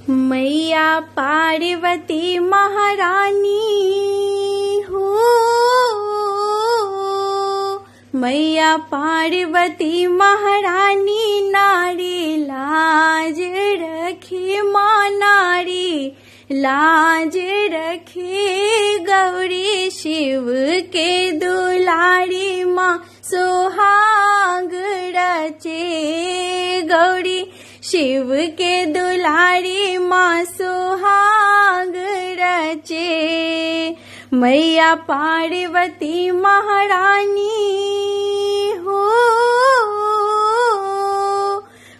मैया पार्वती महारानी हो, मैया पार्वती महारानी नारी लाज रखे माँ, नारी लाज रखे। गौरी शिव के दुलारी माँ सुहाग रचे, गौरी शिव के दुलारी माँ सुहाग रचे। मैया पार्वती महारानी हो,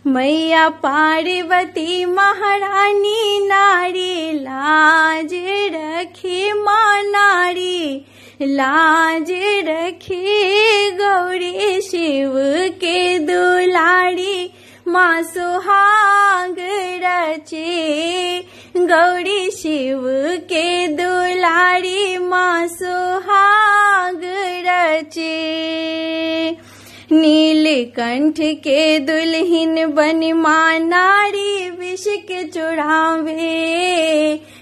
मैया पार्वती महारानी नारी लाज रखे माँ, नारी लाज रखे। गौरी शिव के दुलारी माँ सुहाग रचे, गौरी शिव के दुलारी माँ सुहाग रचे। नीलकंठ के दुल्हन बनी माँ नारी विष के चुरावे,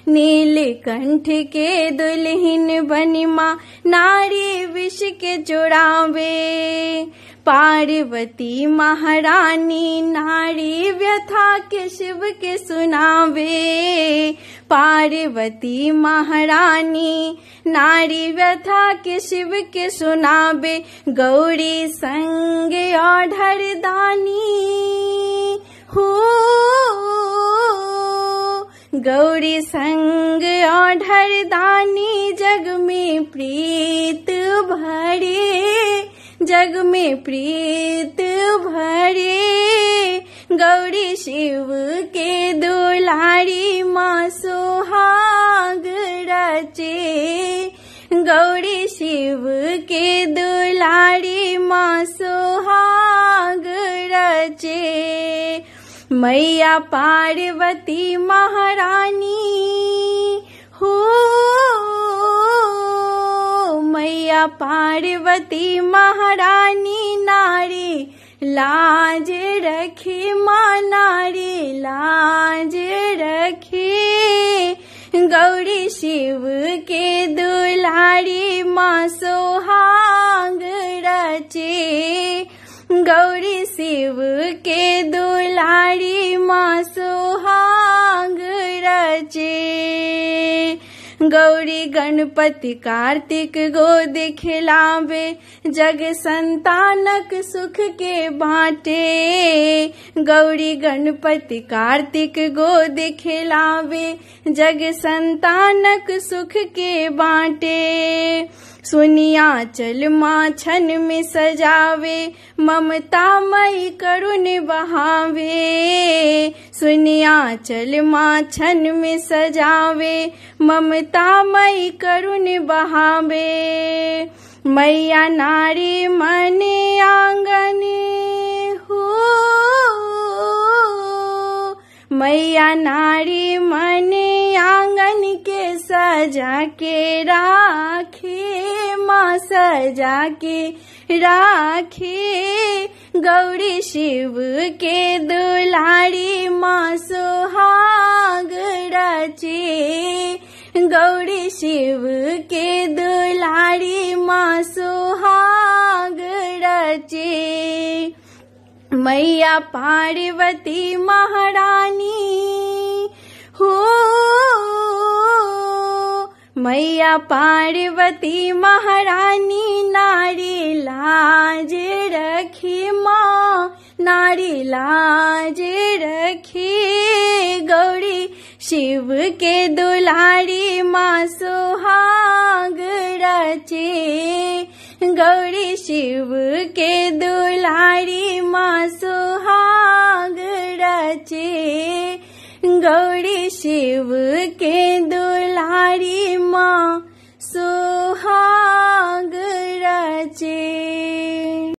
नीलकंठ के दुल्हन बनी माँ नारी विष के चुरावे। पार्वती महारानी नारी व्यथा के शिव के सुनावे, पार्वती महारानी नारी व्यथा के शिव के सुनावे। गौरी संग औढ़ दानी हो, गौरी संग औढ़ दानी जग में प्रीत भरे, जग में प्रीत भरे। गौरी शिव के दुलारी माँ सुहाग रचे, गौरी शिव के दुलारी माँ सुहाग रचे। मैया पार्वती महारानी हो, मैया पार्वती महारानी नारी लाज रखे माँ, नारी लाज रखे। गौरी शिव के दुलारी माँ सुहाग रचे, गौरी शिव के दुलारी माँ सुहाग रचे। गौरी गणपति कार्तिक गोद खिलावे, जग संतानक सुख के बाटे। गौरी गणपति कार्तिक गोद खिलावे, जग संतानक सुख के बाटे। सुनिया चल माँ छन में सजावे, ममता मई करुण बहावे। सुनिया चल माँ छन में सजावे, ममता मई करुण बहावे। मैया नारी मने आंगन हो, मैया नारी मने आंगन के सजा के राखे माँ, सजा के राखे। गौरी शिव के दुलारी माँ सुहाग रचे, गौरी शिव के दुलारी माँ सुहाग रचे। मैया पार्वती महारानी हो, मैया पार्वती महारानी नारी लाज रखे माँ, नारी लाज रखे। गौरी शिव के दुलारी माँ सुहाग रचे, गौरी शिव के दुलारी माँ सुहाग रचे। गौरी शिव के दुलारी माँ सुहाग रचे।